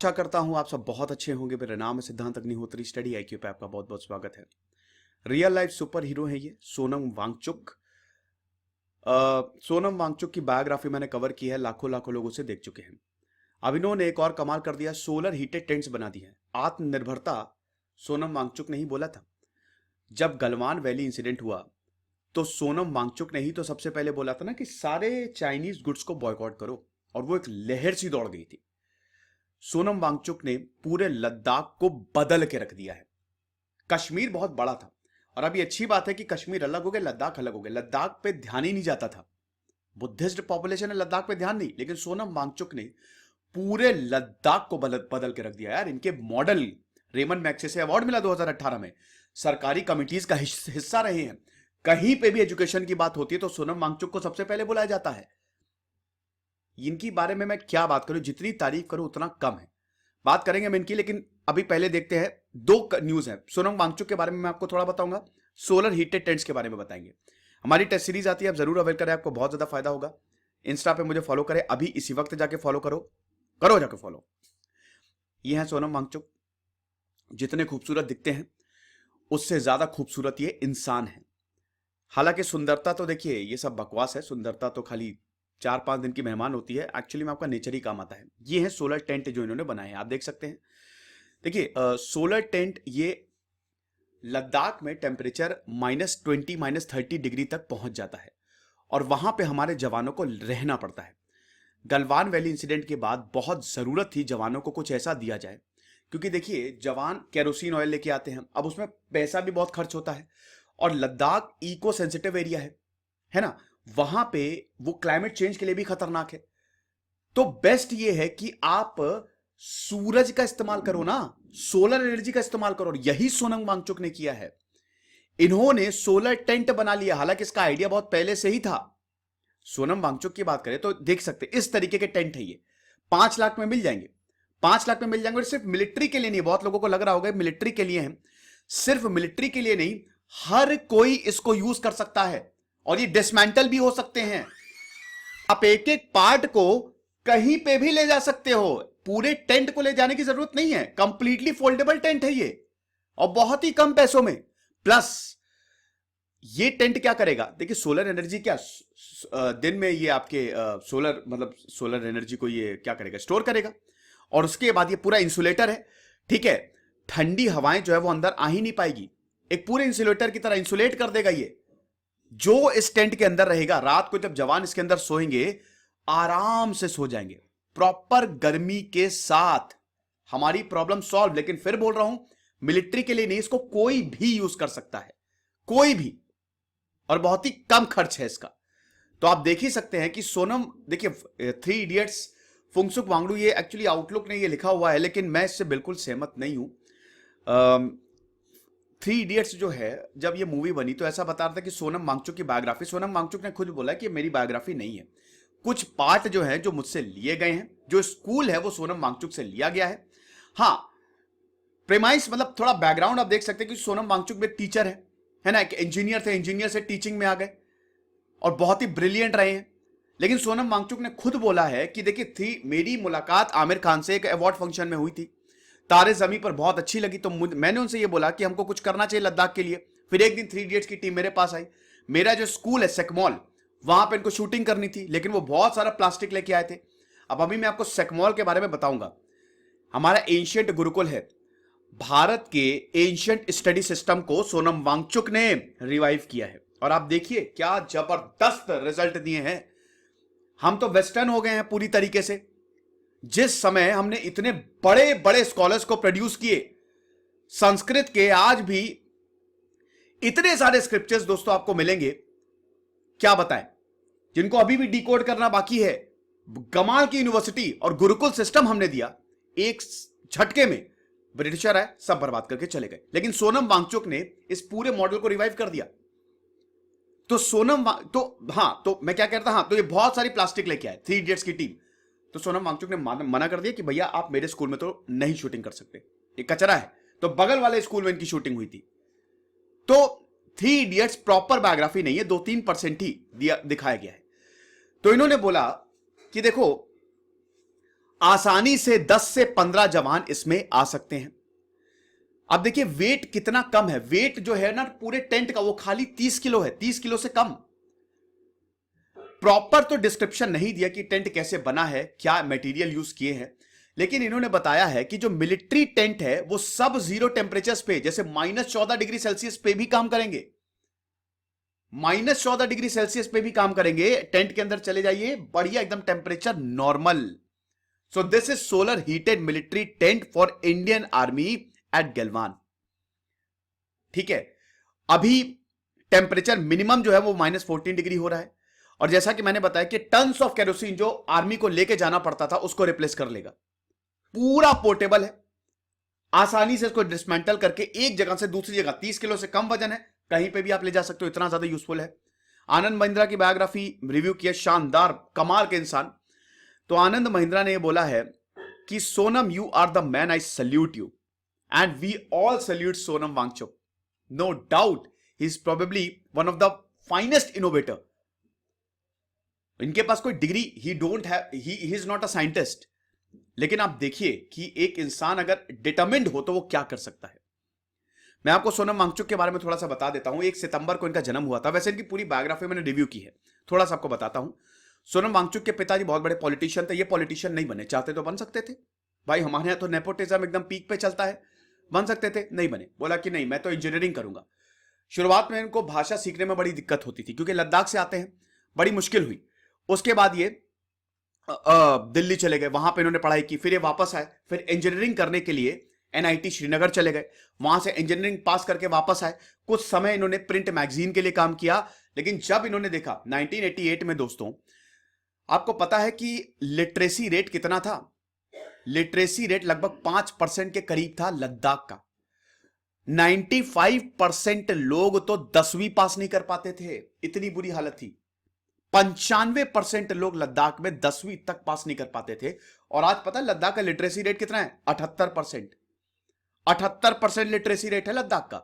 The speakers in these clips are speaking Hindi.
आशा करता हूं आप सब बहुत अच्छे होंगे। मेरा नाम है सिद्धांत अग्निहोत्री। स्टडी आईक्यू पे आपका बहुत बहुत स्वागत है। रियल लाइफ सुपर हीरो है ये सोनम वांगचुक। सोनम वांगचुक की बायोग्राफी मैंने कवर की है, लाखों लाखों लोग उसे देख चुके हैं। अब इन्होंने एक और कमाल कर दिया, सोलर हीटेड टेंट्स बना दी है। आत्मनिर्भरता सोनम वांगचुक ने ही बोला था। जब गलवान वैली इंसिडेंट हुआ तो सोनम वांगचुक ने ही तो सबसे पहले बोला था ना कि सारे चाइनीज गुड्स को बॉयकॉट करो, और वो एक लहर सी दौड़ गई थी। सोनम वांगचुक ने पूरे लद्दाख को बदल के रख दिया है। कश्मीर बहुत बड़ा था, और अभी अच्छी बात है कि कश्मीर अलग हो गया, लद्दाख अलग हो गया। लद्दाख पे ध्यान ही नहीं जाता था, बुद्धिस्ट पॉपुलेशन है, लद्दाख पे ध्यान नहीं। लेकिन सोनम वांगचुक ने पूरे लद्दाख को बदल के रख दिया यार। इनके मॉडल रेमन मैग्सेसे अवार्ड मिला 2018 में। सरकारी कमिटीज का हिस्सा रहे हैं। कहीं पे भी एजुकेशन की बात होती है तो सोनम वांगचुक को सबसे पहले बुलाया जाता है। इनकी बारे में मैं क्या बात करूं, जितनी तारीफ करूं उतना कम है। बात करेंगे हम इनकी, लेकिन अभी पहले देखते हैं दो न्यूज है सोनम वांगचुक के बारे में। मैं आपको थोड़ा बताऊंगा, सोलर हीटेड टेंट्स के बारे में बताएंगे। हमारी टेस्ट सीरीज आती है, आप जरूर अवेल करें, आपको बहुत ज्यादा फायदा होगा। इंस्टा पे मुझे फॉलो करें, अभी इसी वक्त जाके फॉलो करो जाके फॉलो। ये है सोनम वांगचुक। जितने खूबसूरत दिखते हैं उससे ज्यादा खूबसूरत ये इंसान है। हालांकि सुंदरता तो देखिए ये सब बकवास है, सुंदरता तो खाली 4-5 दिन की मेहमान होती है। एक्चुअली में आपका नेचर ही काम आता है। ये है सोलर टेंट जो इन्होंने बनाए हैं, आप देख सकते हैं। देखिए सोलर टेंट ये लद्दाख में टेम्परेचर -20 -30 डिग्री तक पहुंच जाता है, और वहां पे हमारे जवानों को रहना पड़ता है। गलवान वैली इंसिडेंट के बाद बहुत जरूरत थी जवानों को कुछ ऐसा दिया जाए, क्योंकि देखिए जवान केरोसिन ऑयल लेके आते हैं, अब उसमें पैसा भी बहुत खर्च होता है, और लद्दाख इको सेंसिटिव एरिया है ना। वहां पे वो क्लाइमेट चेंज के लिए भी खतरनाक है। तो बेस्ट ये है कि आप सूरज का इस्तेमाल करो ना, सोलर एनर्जी का इस्तेमाल करो, और यही सोनम वांगचुक ने किया है। इन्होंने सोलर टेंट बना लिया, हालांकि इसका आइडिया बहुत पहले से ही था। सोनम वांगचुक की बात करें तो देख सकते इस तरीके के टेंट है ये, 5 लाख में मिल जाएंगे। 5 लाख में मिल जाएंगे, और सिर्फ मिलिट्री के लिए नहीं। बहुत लोगों को लग रहा होगा मिलिट्री के लिए है, सिर्फ मिलिट्री के लिए नहीं, हर कोई इसको यूज कर सकता है, और ये डिसमेंटल भी हो सकते हैं। आप एक एक पार्ट को कहीं पे भी ले जा सकते हो, पूरे टेंट को ले जाने की जरूरत नहीं है। कंप्लीटली फोल्डेबल टेंट है ये, और बहुत ही कम पैसों में। प्लस ये टेंट क्या करेगा, देखिए सोलर एनर्जी क्या दिन में ये आपके सोलर मतलब सोलर एनर्जी को ये क्या करेगा, स्टोर करेगा, और उसके बाद ये पूरा इंसुलेटर है। ठीक है, ठंडी हवाएं जो है वो अंदर आ ही नहीं पाएगी, एक पूरे इंसुलेटर की तरह इंसुलेट कर देगा ये। जो इस टेंट के अंदर रहेगा, रात को जब जवान इसके अंदर सोएंगे आराम से सो जाएंगे, प्रॉपर गर्मी के साथ। हमारी प्रॉब्लम सॉल्व। लेकिन फिर बोल रहा हूं, मिलिट्री के लिए नहीं, इसको कोई भी यूज कर सकता है, कोई भी, और बहुत ही कम खर्च है इसका। तो आप देख ही सकते हैं कि सोनम, देखिए 3 इडियट्स फुंगसुक वांगडू, ये एक्चुअली आउटलुक ने ये लिखा हुआ है, लेकिन मैं इससे बिल्कुल सहमत नहीं हूं। 3 इडियट्स जो है, जब ये मूवी बनी तो ऐसा बता रहा था कि सोनम वांगचुक की बायोग्राफी, सोनम वांगचुक ने खुद बोला कि मेरी बायोग्राफी नहीं है। कुछ पार्ट जो है जो मुझसे लिए गए हैं, जो स्कूल है वो सोनम वांगचुक से लिया गया है। हाँ, प्रेमाइस मतलब थोड़ा बैकग्राउंड आप देख सकते हैं कि सोनम वांगचुक भी तीचर है ना, एक इंजीनियर थे, इंजीनियर से टीचिंग में आ गए और बहुत ही ब्रिलियंट रहे हैं। लेकिन सोनम वांगचुक ने खुद बोला है कि देखिए मेरी मुलाकात आमिर खान से एक अवार्ड फंक्शन में हुई थी, तारे जमी पर बहुत अच्छी लगी, तो मैंने उनसे ये बोला कि हमको कुछ करना चाहिए लद्दाख के लिए। फिर एक दिन 3 इडियट्स की टीम मेरे पास आई। मेरा जो स्कूल है सेकमॉल, वहां पे इनको शूटिंग करनी थी, लेकिन वो बहुत सारा प्लास्टिक लेके आए थे। अब अभी मैं आपको सेकमॉल के बारे में बताऊंगा। हमारा एंशियंट गुरुकुल है, भारत के एंशियंट स्टडी सिस्टम को सोनम वांगचुक ने रिवाइव किया है, और आप देखिए क्या जबरदस्त रिजल्ट दिए हैं। हम तो वेस्टर्न हो गए हैं पूरी तरीके से। जिस समय हमने इतने बड़े बड़े स्कॉलर्स को प्रोड्यूस किए संस्कृत के, आज भी इतने सारे स्क्रिप्चर्स दोस्तों आपको मिलेंगे, क्या बताएं, जिनको अभी भी डिकोड करना बाकी है। कमाल की यूनिवर्सिटी और गुरुकुल सिस्टम हमने दिया, एक झटके में ब्रिटिशर आए, सब बर्बाद करके चले गए। लेकिन सोनम वांगचुक ने इस पूरे मॉडल को रिवाइव कर दिया। तो तो मैं क्या कहता, हाँ, तो ये बहुत सारी प्लास्टिक लेके आए 3 इडियट्स की टीम। तो सोनम वांगचुक ने मना कर दिया कि भैया आप मेरे स्कूल में तो नहीं शूटिंग कर सकते, ये कचरा है। तो बगल वाले स्कूल में इनकी शूटिंग हुई थी। तो 3 इडियट्स प्रॉपर बायोग्राफी नहीं है, 2-3% ही दिखाया गया है। तो इन्होंने बोला कि देखो आसानी से 10 से 15 जवान इसमें आ सकते हैं। अब देखिए वेट कितना कम है, वेट जो है ना पूरे टेंट का वो खाली 30 किलो है, 30 किलो से कम। प्रॉपर तो डिस्क्रिप्शन नहीं दिया कि टेंट कैसे बना है, क्या मटेरियल यूज किए हैं, लेकिन इन्होंने बताया है कि जो मिलिट्री टेंट है वो सब जीरो टेम्परेचर पे, जैसे -14 डिग्री सेल्सियस पे भी काम करेंगे, -14 डिग्री सेल्सियस पे भी काम करेंगे। टेंट के अंदर चले जाइए, बढ़िया एकदम temperature normal. So this is solar heated military tent for Indian army at Galwan. ठीक है, अभी टेम्परेचर मिनिमम जो है वो -14 डिग्री हो रहा है, और जैसा कि मैंने बताया कि टन्स ऑफ केरोसिन जो आर्मी को लेके जाना पड़ता था उसको रिप्लेस कर लेगा। पूरा पोर्टेबल है, आसानी से इसको डिसमेंटल करके एक जगह से दूसरी जगह, 30 किलो से कम वजन है, कहीं पे भी आप ले जा सकते हो, इतना ज्यादा यूजफुल है। आनंद महिंद्रा की बायोग्राफी रिव्यू किया, शानदार कमाल के इंसान। तो आनंद महिंद्रा ने यह बोला है कि Sonam you are the man, I salute you and we all salute Sonam Wangchuk. No doubt he is probably one of the finest innovator. इनके पास कोई degree he don't have, he is not a scientist, लेकिन आप देखिए कि एक इंसान अगर डिटरमिन्ड हो तो वो क्या कर सकता है। मैं आपको सोनम वांगचुक के बारे में थोड़ा सा बता देता हूं। 1 सितंबर को इनका जन्म हुआ था, वैसे इनकी पूरी बायोग्राफी मैंने रिव्यू की है, थोड़ा सा आपको बताता हूं। सोनम वांगचुक के पिताजी बहुत बड़े पॉलिटिशियन थे, ये पॉलिटिशियन नहीं बने, चाहते तो बन सकते थे भाई, हमारे यहां तो नेपोटिज्म एकदम पीक पे चलता है, बन सकते थे, नहीं बने, बोला कि नहीं मैं तो इंजीनियरिंग करूंगा। शुरुआत में इनको भाषा सीखने में बड़ी दिक्कत होती थी क्योंकि लद्दाख से आते हैं, बड़ी मुश्किल हुई। उसके बाद ये दिल्ली चले गए, वहां पे इन्होंने पढ़ाई की, फिर ये वापस आए, फिर इंजीनियरिंग करने के लिए एनआईटी श्रीनगर चले गए, वहां से इंजीनियरिंग पास करके वापस आए। कुछ समय इन्होंने प्रिंट मैगजीन के लिए काम किया, लेकिन जब इन्होंने देखा 1988 में, दोस्तों आपको पता है कि लिटरेसी रेट कितना था? लिटरेसी रेट लगभग 5% के करीब था लद्दाख का। 95% लोग तो 10वीं पास नहीं कर पाते थे, इतनी बुरी हालत थी। 95% लोग लद्दाख में 10वीं तक पास नहीं कर पाते थे। और आज पता है लद्दाख का लिटरेसी रेट कितना है? 78%। 78% लिटरेसी रेट है लद्दाख का,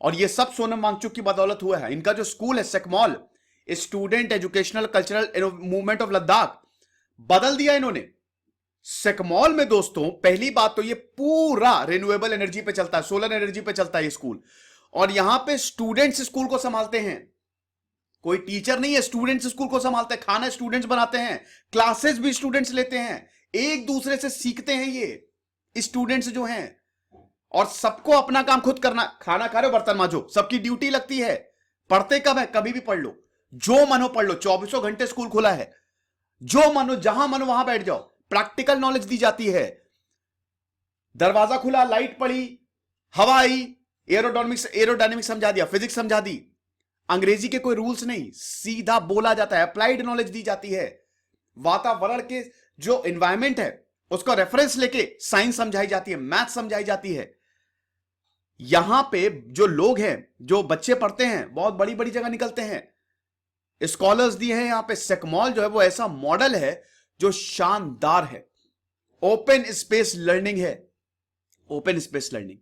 और यह सब सोनम वांगचुक की बदौलत हुआ है। इनका जो स्कूल है SECMOL, student educational cultural movement of Ladakh, बदल दिया इन्होंने। सेकमॉल में दोस्तों पहली बात तो ये पूरा रिन्यूएबल एनर्जी पे चलता है, सोलर एनर्जी पे चलता है ये स्कूल, और यहां पे स्टूडेंट्स स्कूल को संभालते हैं, कोई टीचर नहीं है, स्टूडेंट्स स्कूल को संभालते हैं, खाना स्टूडेंट्स बनाते हैं, क्लासेस भी स्टूडेंट्स लेते हैं, एक दूसरे से सीखते हैं ये स्टूडेंट्स जो हैं, और सबको अपना काम खुद करना। खाना खा रहे हो बर्तन मांजो, सबकी ड्यूटी लगती है। पढ़ते कब है? कभी भी पढ़ लो, जो मन हो पढ़ लो, 24 घंटे स्कूल खुला है, जो मन हो जहां मन हो वहां बैठ जाओ, प्रैक्टिकल नॉलेज दी जाती है। दरवाजा खुला, लाइट पड़ी, हवा आई, एरोडायनेमिक्स समझा दिया, फिजिक्स समझा दी, अंग्रेजी के कोई रूल्स नहीं, सीधा बोला जाता है, अप्लाइड नॉलेज दी जाती है। वातावरण के जो एनवायरमेंट है उसका रेफरेंस लेके साइंस समझाई जाती है, मैथ समझाई जाती है। यहां पे जो लोग हैं, जो बच्चे पढ़ते हैं, बहुत बड़ी बड़ी जगह निकलते हैं, स्कॉलर्स दिए हैं यहां पे। सेकमॉल जो है वो ऐसा मॉडल है जो शानदार है, ओपन स्पेस लर्निंग है, ओपन स्पेस लर्निंग।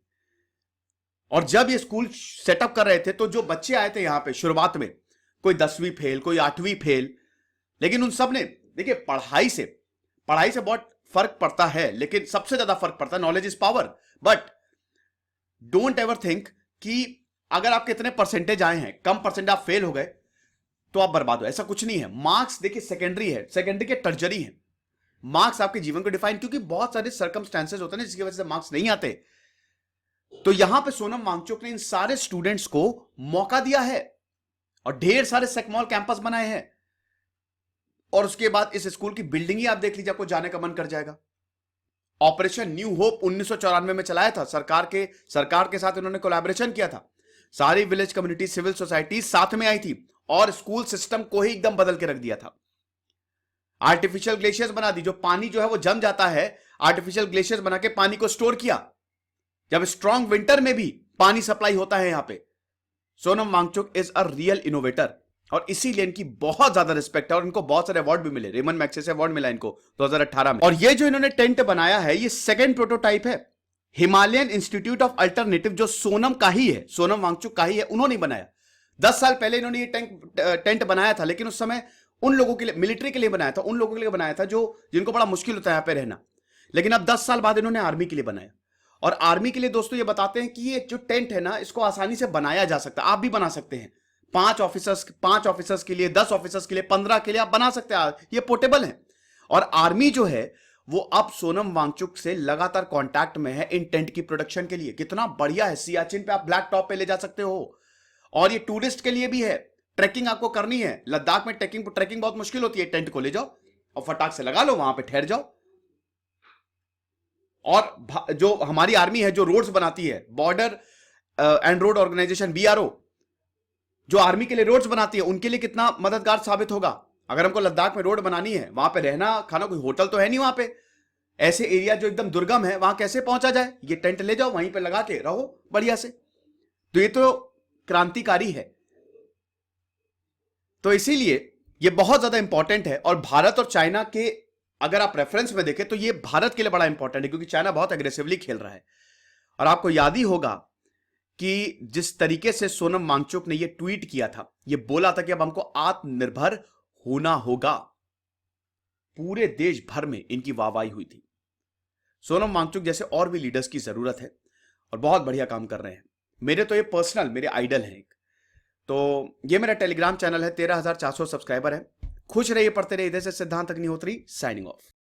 और जब ये स्कूल सेटअप कर रहे थे तो जो बच्चे आए थे यहां पे शुरुआत में, कोई 10वीं फेल, कोई 8वीं फेल, लेकिन उन सब ने, देखिए पढ़ाई से बहुत फर्क पड़ता है, लेकिन सबसे ज्यादा फर्क पड़ता है, knowledge is power. But don't ever think कि अगर आपके इतने परसेंटेज आए हैं, कम परसेंटेज आप फेल हो गए तो आप बर्बाद हो, ऐसा कुछ नहीं है। मार्क्स देखिए सेकेंडरी है, सेकेंडरी के टर्जरी है। मार्क्स आपके जीवन को डिफाइन, क्योंकि बहुत सारे सर्कमस्टेंसेस होते हैं जिसकी वजह से मार्क्स नहीं आते। तो यहां पे सोनम वांगचुक ने इन सारे स्टूडेंट्स को मौका दिया है और ढेर सारे सेकमॉल कैंपस बनाए हैं। और उसके बाद इस स्कूल की बिल्डिंग ही आप देख लीजिए, आपको जाने का मन कर जाएगा। ऑपरेशन न्यू होप 1994 में चलाया था, सरकार के साथ इन्होंने कोलैबोरेशन किया था। सारी विलेज कम्युनिटी, सिविल सोसाइटी साथ में आई थी और स्कूल सिस्टम को ही एकदम बदल के रख दिया था। आर्टिफिशियल ग्लेशियर्स बना दी, जो पानी जो है वो जम जाता है, आर्टिफिशियल ग्लेशियर्स बना के पानी को स्टोर किया, जब स्ट्रॉन्ग विंटर में भी पानी सप्लाई होता है यहां पे। Sonam Wangchuk is a real innovator, और इसीलिए इनकी बहुत ज्यादा रिस्पेक्ट है, और इनको बहुत सारे अवार्ड भी मिले। रेमन मैग्सेसे अवार्ड मिला इनको 2018 में। और ये जो इन्होंने टेंट बनाया है, ये सेकेंड प्रोटोटाइप है। हिमालयन इंस्टीट्यूट ऑफ अल्टरनेटिव, जो सोनम का ही है, सोनम वांगचुक का ही है, उन्होंने बनाया। 10 साल पहले इन्होंने ये टेंट बनाया था, लेकिन उस समय उन लोगों के लिए, मिलिट्री के लिए बनाया था, उन लोगों के लिए बनाया था जो जिनको बड़ा मुश्किल होता है यहां पे रहना। लेकिन अब 10 साल बाद इन्होंने आर्मी के लिए बनाया। और आर्मी के लिए दोस्तों ये बताते हैं कि ये जो टेंट है ना, इसको आसानी से बनाया जा सकता है, आप भी बना सकते हैं। 5 ऑफिसर्स के लिए, 10 ऑफिसर्स के लिए, 15 के लिए आप बना सकते हैं, ये पोर्टेबल है। और आर्मी जो है वो अब सोनम वांगचुक से लगातार कांटेक्ट में है इन टेंट की प्रोडक्शन के लिए। कितना बढ़िया है, सियाचिन पे आप ब्लैक टॉप पे ले जा सकते हो। और ये टूरिस्ट के लिए भी है, ट्रैकिंग आपको करनी है, लद्दाख में ट्रैकिंग बहुत मुश्किल होती है, टेंट को ले जाओ और फटाक से लगा लो, वहां पे ठहर जाओ। और जो हमारी आर्मी है जो रोड्स बनाती है, border and road organisation BRO, जो आर्मी के लिए रोड्स बनाती है, उनके लिए कितना मददगार साबित होगा। अगर हमको लद्दाख में रोड बनानी है, वहां पे रहना खाना, कोई होटल तो है नहीं वहां पे, ऐसे एरिया जो एकदम दुर्गम है, वहां कैसे पहुंचा जाए? ये टेंट ले जाओ, वहीं पे लगा के रहो बढ़िया से। तो ये तो क्रांतिकारी है। तो इसीलिए ये बहुत ज्यादा इंपॉर्टेंट है। और भारत और चाइना के अगर आप रेफरेंस में देखें तो ये भारत के लिए बड़ा इंपॉर्टेंट है, क्योंकि चाइना बहुत एग्रेसिवली खेल रहा है। और आपको याद ही होगा कि जिस तरीके से सोनम वांगचुक ने ये ट्वीट किया था, ये बोला था कि अब हमको आत्मनिर्भर होना होगा, पूरे देश भर में इनकी वाहवाही हुई थी। सोनम वांगचुक जैसे और भी लीडर्स की जरूरत है और बहुत बढ़िया काम कर रहे हैं। मेरे तो ये पर्सनल मेरे आइडल हैं एक। तो ये मेरा टेलीग्राम चैनल है, 13,400 सब्सक्राइबर है। खुश रहिए, पढ़ते रहिए। इधर से सिद्धांत अग्निहोत्री साइनिंग ऑफ।